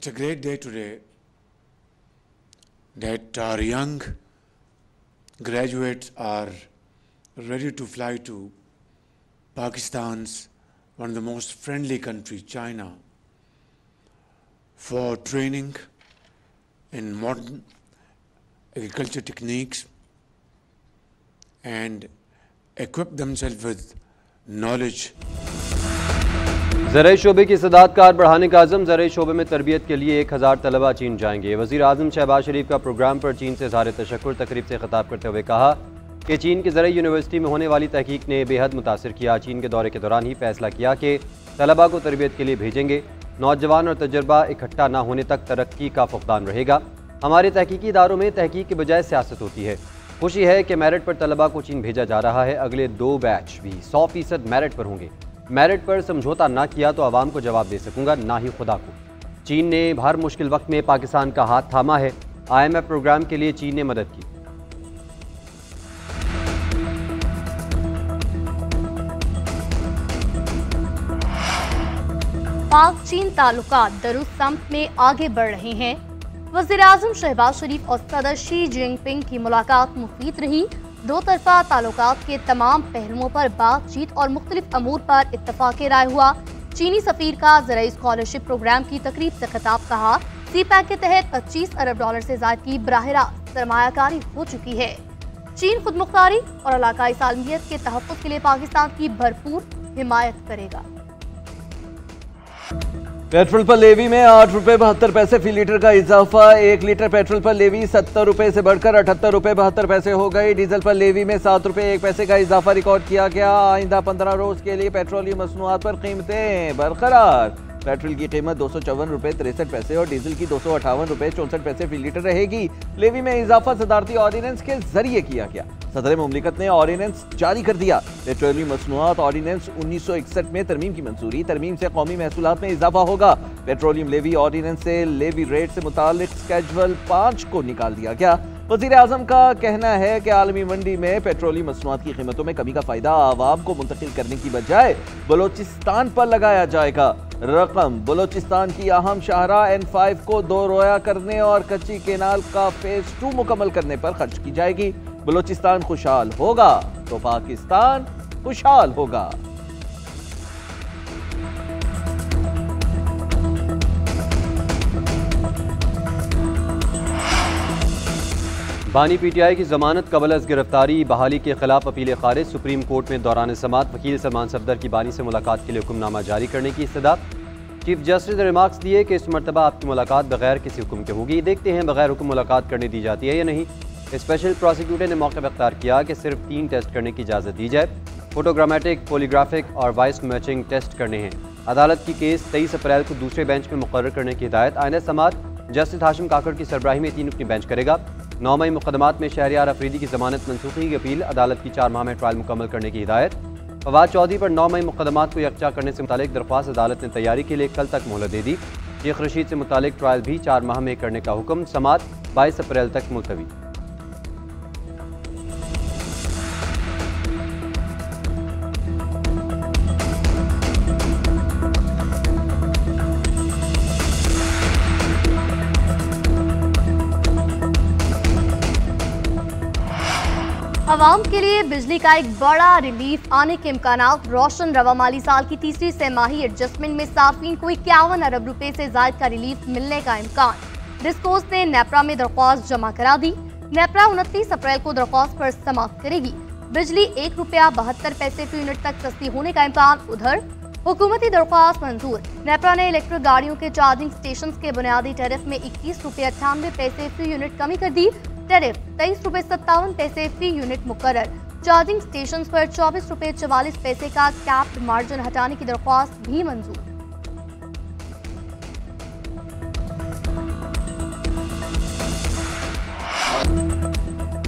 It's a great day today that our young graduates are ready to fly to Pakistan's one of the most friendly countries, China, for training in modern agriculture techniques and equip themselves with knowledge. ज़राई शोबे की सदादकार बढ़ाने का आज़म। ज़राई शोबे में तरबियत के लिए 1000 तलबा चीन जाएंगे। वज़ीर आज़म शहबाज शरीफ का प्रोग्राम पर चीन से इज़हार तशक्कुर तकरीब से खिताब करते हुए कहा कि चीन की ज़राई यूनिवर्सिटी में होने वाली तहकीक ने बेहद मुतासिर किया। चीन के दौरे के दौरान ही फैसला किया कि तलबा को तरबियत के लिए भेजेंगे। नौजवान और तजर्बा इकट्ठा ना होने तक तरक्की का फुकदान रहेगा। हमारे तहकीकी इदारों में तहकीक के बजाय सियासत होती है। खुशी है कि मेरिट पर तलबा को चीन भेजा जा रहा है। अगले 2 बैच भी 100% मेरिट पर होंगे। मेरिट पर समझौता ना किया तो आवाम को जवाब दे सकूंगा, ना ही खुदा को। चीन ने हर मुश्किल वक्त में पाकिस्तान का हाथ थामा है। IMF प्रोग्राम के लिए चीन ने मदद की। पाक चीन ताल्लुकात दरुस्त में आगे बढ़ रहे हैं। वज़ीर आज़म शहबाज शरीफ और सदर शी जिनपिंग की मुलाकात मुफीद रही। दो तरफा ताल्लुकात के तमाम पहलुओं पर बातचीत और मुख्तलिफ अमूर पर इत्तफाक राय हुआ। चीनी सफ़ीर का ज़राई स्कॉलरशिप प्रोग्राम की तकरीब से खिताब कहा, CPEC के तहत $25 अरब से ज़ायद की बराह रास्त सरमायाकारी हो चुकी है। चीन खुदमुख्तारी और इलाकाई सालमियत के तहफ़्फ़ुज़ के लिए पाकिस्तान की भरपूर हिमायत करेगा। पेट्रोल पर लेवी में 8 रुपये 72 पैसे फी लीटर का इजाफा। 1 लीटर पेट्रोल पर लेवी 70 रुपये से बढ़कर 78 रुपये 72 पैसे हो गई। डीजल पर लेवी में 7 रुपये 1 पैसे का इजाफा रिकॉर्ड किया गया। आइंदा 15 रोज के लिए पेट्रोलियम मसनूआत पर कीमतें बरकरार। पेट्रोल की कीमत 254 रुपये 63 पैसे और डीजल की 258 रुपये 64 पैसे फी लीटर रहेगी। लेवी में इजाफा सदारती ऑर्डिनेंस के जरिए किया गया। सदर मुमलिकत ने ऑर्डिनेंस जारी कर दिया। पेट्रोलियम मसनूआत ऑर्डिनेंस 1961 में तरमीम की मंजूरी। तरमीम से कौमी महसूलात में इजाफा होगा। पेट्रोलियम लेवी ऑर्डिनेंस से लेवी रेट से मुतालिक स्केड्यूल 5 को निकाल दिया गया। वज़ीर आज़म का कहना है कि आलमी मंडी में पेट्रोलियम मसनूआत की कीमतों में कमी का फायदा आवाम को मुंतकिल करने की बजाय बलोचिस्तान पर लगाया जाएगा। रकम बलोचिस्तान की अहम शाहरा N5 को 2 रोया करने और कच्ची केनाल का फेज 2 मुकम्मल करने पर खर्च की जाएगी। बलोचिस्तान खुशहाल होगा तो पाकिस्तान खुशहाल होगा। बानी PTI की जमानत कबल अज़ गिरफ्तारी बहाली के खिलाफ अपील खारिज। सुप्रीम कोर्ट में दौरान समात वकील सलमान सफदर की बानी से मुलाकात के लिए हुक्मनामा जारी करने की इस्तदा। चीफ जस्टिस ने रिमार्क्स दिए कि इस मरतबा आपकी मुलाकात बगैर किसी हुक्म के होगी। देखते हैं बगैर हुक्म मुलाकात करने दी जाती है या नहीं। स्पेशल प्रोसिक्यूटर ने मौका अख्तियार किया कि सिर्फ 3 टेस्ट करने की इजाज़त दी जाए। फोटोग्रामेटिक, पॉलीग्राफिक और वॉइस मैचिंग टेस्ट करने हैं। अदालत की केस 23 अप्रैल को दूसरे बेंच में मुकर्रर करने की हिदायत। आइंदा समात जस्टिस हाशिम काकड़ की सरबराही में 3 रुकनी बेंच करेगा। 9 मई मुकदमात में शहरियार अफरीदी की जमानत मनसूखी की अपील। अदालत की 4 माह में ट्रायल मुकम्मल करने की हिदायत। फवाद चौधरी पर 9 मई मुकदमात को यकजा करने से मुतालिक दरख्वास्त अदालत ने तैयारी के लिए कल तक मोहलत दे दी। शेख रशीद से मुतालिक ट्रायल भी 4 माह में करने का हुक्म। समात 22 अप्रैल तक मुलतवी। अवाम के लिए बिजली का एक बड़ा रिलीफ आने के इम्कानात। रोशन रवा माली साल की तीसरी सेमाही एडजस्टमेंट में सार्फिन को 51 अरब रुपए से ज्यादा का रिलीफ मिलने का इम्कान। डिस्कोस ने नेपरा में दरख्वास्त जमा करा दी। नेपरा 29 अप्रैल को दरख्वास्त पर समाप्त करेगी। बिजली 1 रुपया 72 पैसे फी यूनिट तक सस्ती होने का इम्कान। उधर हुकूमती दरख्वास्त मंजूर। नेपरा ने इलेक्ट्रिक गाड़ियों के चार्जिंग स्टेशन के बुनियादी टैरिफ में 21 रुपये 98 पैसे फी यूनिट कमी कर दी। टैरिफ 23 रुपये 57 पैसे फी यूनिट मुकर्रर। चार्जिंग स्टेशन पर 24 रुपये 44 पैसे का कैप्ड मार्जिन हटाने की दरख्वास्त भी मंजूर।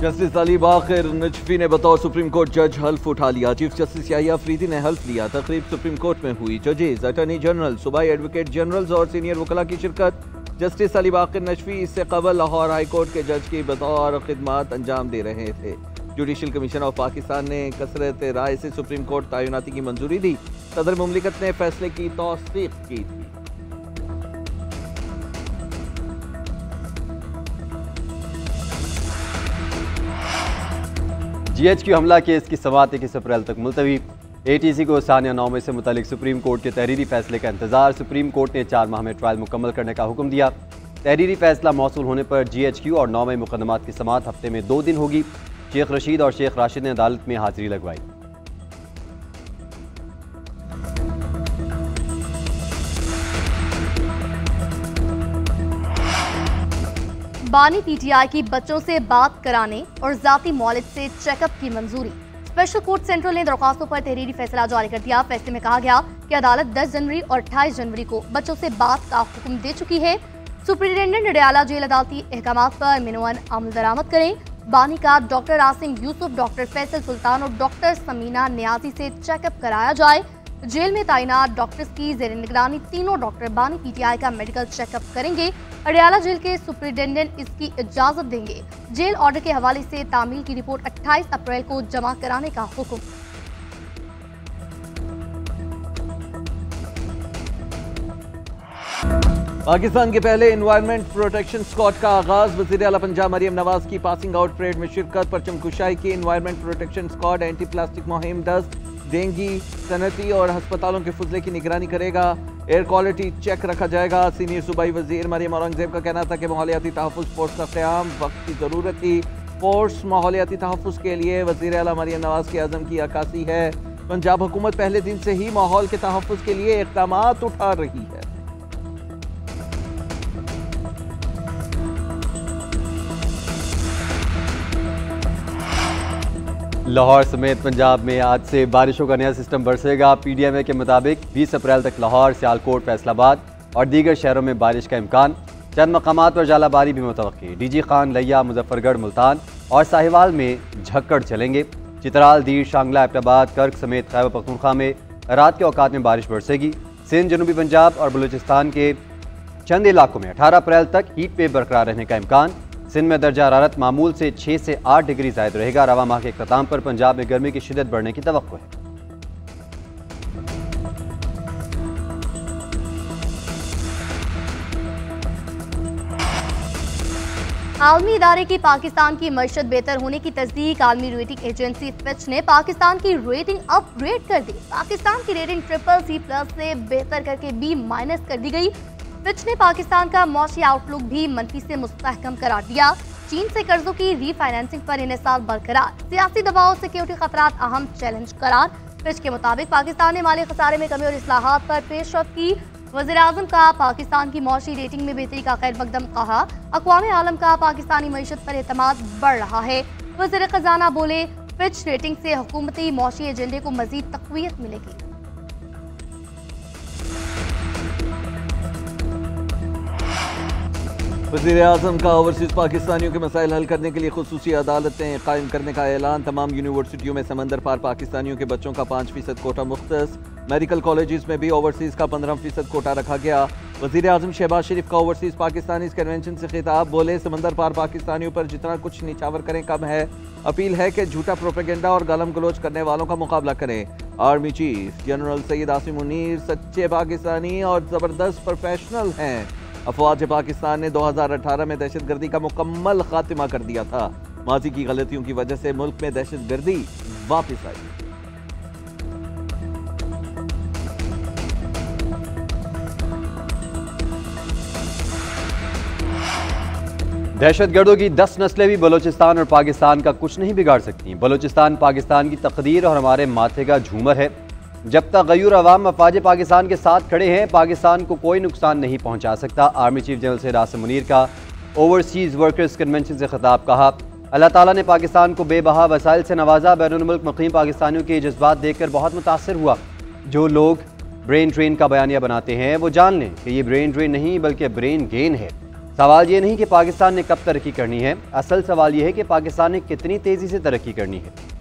जस्टिस अली बाकर नजफी ने बतौर सुप्रीम कोर्ट जज हल्फ उठा लिया। चीफ जस्टिस याहिया अफरीदी ने हल्फ लिया। तकरीब सुप्रीम कोर्ट में हुई। जजेस, अटॉर्नी जनरल, सूबाई एडवोकेट जनरल्स और सीनियर वकला की शिरकत। जस्टिस अली बाकर नजफी इससे कबल लाहौर हाई कोर्ट के जज की बतौर खिदमत अंजाम दे रहे थे। जुडिशल कमीशन ऑफ पाकिस्तान ने कसरत राय से सुप्रीम कोर्ट तैनाती की मंजूरी दी। सदर मुमलिकत ने फैसले की तौसीक की थी। GHQ हमला केस की समाअत 21 अप्रैल तक मुलतवी। ATC को सानिया नौमे से मुतालिक सुप्रीम कोर्ट के तहरीरी फैसले का इंतजार। सुप्रीम कोर्ट ने 4 माह में ट्रायल मुकम्मल करने का हुक्म दिया। तहरीरी फैसला मौसूल होने पर GHQ और 9 मुकदमात की समाअत हफ्ते में 2 दिन होगी। शेख रशीद और शेख राशिद ने अदालत में हाजिरी लगवाई। बानी PTI की बच्चों से बात कराने और जाती मौलिद से चेकअप की मंजूरी। स्पेशल कोर्ट सेंट्रल ने दरख्वास्तों पर तहरीरी फैसला जारी कर दिया। फैसले में कहा गया कि अदालत 10 जनवरी और 28 जनवरी को बच्चों से बात का हुक्म दे चुकी है। सुप्रिंटेंडेंट अडयाला जेल अदालती अहकामात पर मिनवन अमल दरामद करें। बानी का डॉक्टर आसिम यूसुफ, डॉक्टर फैसल सुल्तान और डॉक्टर समीना नियाजी से चेकअप कराया जाए। जेल में तैनात डॉक्टर्स की जेर निगरानी तीनों डॉक्टर बानी PTI का मेडिकल चेकअप करेंगे। अडयाला जेल के सुप्रिंटेंडेंट इसकी इजाजत देंगे। जेल ऑर्डर के हवाले से तामील की रिपोर्ट 28 अप्रैल को जमा कराने का हुक्म। पाकिस्तान के पहले एनवायरनमेंट प्रोटेक्शन स्क्वाड का आगाज। वज़ीर आला पंजाब मरियम नवाज की पासिंग आउट परेड में शिरकत। परचम कुशाई की environment protection squad anti plastic मुहिम, डस्ट, डेंगी, सनती और हस्पतालों के फजले की निगरानी करेगा। एयर क्वालिटी चेक रखा जाएगा। सीनियर सूबाई वजीर मरियम औरंगजेब का कहना था कि माहौलियाती तहफ़्फ़ुज़ फोर्स का क़याम वक्त की ज़रूरत थी। फोर्स माहौलियाती तहफ़्फ़ुज़ के लिए वज़ीर आला मरियम नवाज के अज़म की अक्कासी है। पंजाब हुकूमत पहले दिन से ही माहौल के तहफ़्फ़ुज़ के लिए इक़दामात उठा रही है। लाहौर समेत पंजाब में आज से बारिशों का नया सिस्टम बरसेगा। PDMA के मुताबिक 20 अप्रैल तक लाहौर, सियालकोट, फैसलाबाद और दीगर शहरों में बारिश का इम्कान। चंद मकामात पर जालाबारी भी मुतवक्की। DG खान, लिया, मुजफ्फरगढ़, मुल्तान और साहिवाल में झक्कड़ चलेंगे। चित्राल, दीर, शांगला, एबटाबाद, कर्क समेत खैबर पख्तूनख्वा में रात के औकात में बारिश बरसेगी। सिंध, जनूबी पंजाब और बलूचिस्तान के चंद इलाकों में 18 अप्रैल तक हीट वेव बरकरार रहने का इम्कान। सिंध में दर्जा हरारत मामूल से 6 से 8 डिग्री ज़ायद रहेगा। रवा माह के इख्तिताम पर पंजाब में गर्मी की शिद्दत बढ़ने की तवक्को है। आलमी इदारे की पाकिस्तान की मईशत बेहतर होने की तस्दीक। आलमी रेटिंग एजेंसी फिच ने पाकिस्तान की रेटिंग अपग्रेड कर दी। पाकिस्तान की रेटिंग CCC+ से बेहतर करके B- कर दी गई। फिच ने पाकिस्तान का मौशी आउटलुक भी मंफी से मुस्तहकम करार दिया। चीन से कर्जों की रीफाइनेंसिंग पर इन्हिसार बरकरार। सियासी दबाव, सिक्योरिटी खतरात अहम चैलेंज करार। फिच के मुताबिक पाकिस्तान ने माली खसारे में कमी और इस्लाहात पर पेशरफ्त की। वज़ीर-ए-आज़म का पाकिस्तान की मौशी रेटिंग में बेहतरी का खैर मकदम कहा। अक़वाम आलम का पाकिस्तानी मईशत पर एतमाद बढ़ रहा है। वज़ीर खजाना बोले, फिच रेटिंग से हुकूमती मौशी एजेंडे को मजीद तक़वियत मिलेगी। वज़ीर-ए-आज़म का ओवरसीज़ पाकिस्तानियों के मसाइल हल करने के लिए खुसूसी अदालतें कायम करने का ऐलान। तमाम यूनिवर्सिटियों में समंदर पार पाकिस्तानियों के बच्चों का 5% कोटा मुख्तस। मेडिकल कॉलेजेस में भी ओवरसीज़ का 15% कोटा रखा गया। वज़ीर-ए-आज़म शहबाज शरीफ का ओवरसीज़ पाकिस्तानी कन्वेंशन से खिताब। बोले, समंदर पार पाकिस्तानियों पर जितना कुछ निछावर करें कम है। अपील है कि झूठा प्रोपेगेंडा और गालम गलोच करने वालों का मुकाबला करें। Army chief general Syed Asim Munir सच्चे पाकिस्तानी और ज़बरदस्त प्रोफेशनल हैं। अफवाज पाकिस्तान ने 2018 में दहशतगर्दी का मुकम्मल खात्मा कर दिया था। माजी की गलतियों की वजह से मुल्क में दहशतगर्दी वापस आई। दहशतगर्दों की 10 नस्लें भी बलूचिस्तान और पाकिस्तान का कुछ नहीं बिगाड़ सकती। बलूचिस्तान पाकिस्तान की तकदीर और हमारे माथे का झूमर है। जब तक गयूर अवाम अफवाज पाकिस्तान के साथ खड़े हैं, पाकिस्तान को कोई नुकसान नहीं पहुंचा सकता। Army chief general Syed Asim Munir का ओवरसीज़ वर्कर्स कन्वेंशन से खिताब। कहा, अल्लाह ताला ने पाकिस्तान को बेबहा वसाइल से नवाजा। बैरून मुल्क मुक़ीम पाकिस्तानियों के जज्बात देखकर बहुत मुतासर हुआ। जो लोग ब्रेन ड्रेन का बयानिया बनाते हैं वो जान लें कि ये ब्रेन ड्रेन नहीं बल्कि ब्रेन गेन है। सवाल ये नहीं कि पाकिस्तान ने कब तरक्की करनी है, असल सवाल ये है कि पाकिस्तान ने कितनी तेज़ी से तरक्की करनी है।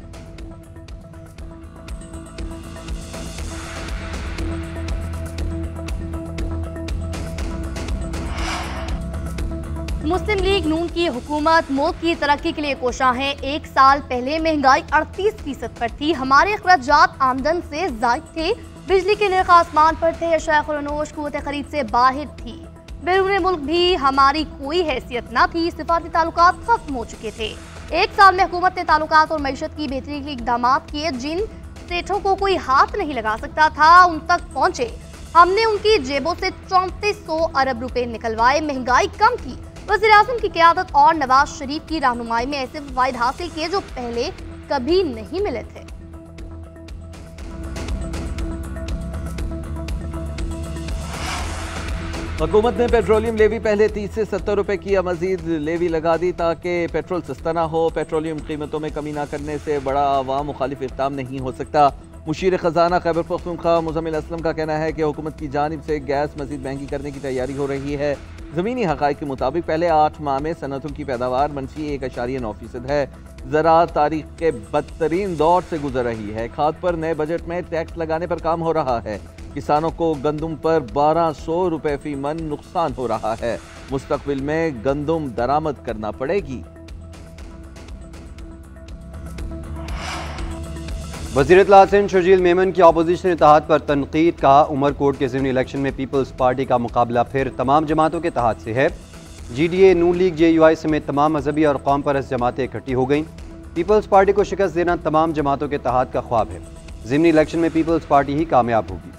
मुस्लिम लीग नून की हुकूमत मुल्क की तरक्की के लिए कोशा है। 1 साल पहले महंगाई 38% पर थी। हमारे अखराजात आमदन से जायद थे। बिजली के नर्ख आसमान पर थे। अशाया खुरनोश कुव्वत खरीद से बाहर थी। बैरून मुल्क भी हमारी कोई हैसियत न थी। सिफारती ताल्लुकात खत्म हो चुके थे। एक साल में हुकूमत ने ताल्लुकात और मईशत की बेहतरी के इकदाम किए। जिन सेठों को कोई हाथ नहीं लगा सकता था उन तक पहुंचे। हमने उनकी जेबों से 3400 अरब रुपए निकलवाए, महंगाई कम की। वज़ीर-ए-आज़म की क़यादत और नवाज शरीफ की रहनुमाई में ऐसे फ़वाइद हासिल किए जो पहले कभी नहीं मिले थे। हुकूमत ने पेट्रोलियम लेवी पहले 30 से 70 रुपए की मजीद लेवी लगा दी ताकि पेट्रोल सस्ता ना हो। पेट्रोलियम कीमतों में कमी ना करने से बड़ा आवाम मुखालिफ इक़दाम नहीं हो सकता। मुशीर खजाना खैबर पख्तूनख्वा मुज़म्मिल असलम का कहना है कि हुकूमत की जानिब से गैस मजीद महंगी करने की तैयारी हो रही है। ज़मीनी हक़ाइक़ के मुताबिक पहले 8 माह में सनतों की पैदावार -1.9% है। ज़राअत तारीख के बदतरीन दौर से गुजर रही है। खाद पर नए बजट में टैक्स लगाने पर काम हो रहा है। किसानों को गंदम पर 1200 रुपए फी मन नुकसान हो रहा है। मुस्तकबिल में गंदम दरामद करना पड़ेगी। वज़ीर इत्तलात सिंध शर्जील मेमन की अपोजिशन इत्तेहाद पर तनकीद। कहा उमरकोट के ज़िमनी इलेक्शन में पीपल्स पार्टी का मुकाबला फिर तमाम जमातों के इत्तेहाद से है। GDA, नून लीग, JUI समेत तमाम मजहबी और कौम परस्त जमातें इकट्ठी हो गईं। पीपल्स पार्टी को शिकस्त देना तमाम जमातों के इत्तेहाद का ख्वाब है। ज़िमनी इलेक्शन में पीपल्स पार्टी ही कामयाब होगी।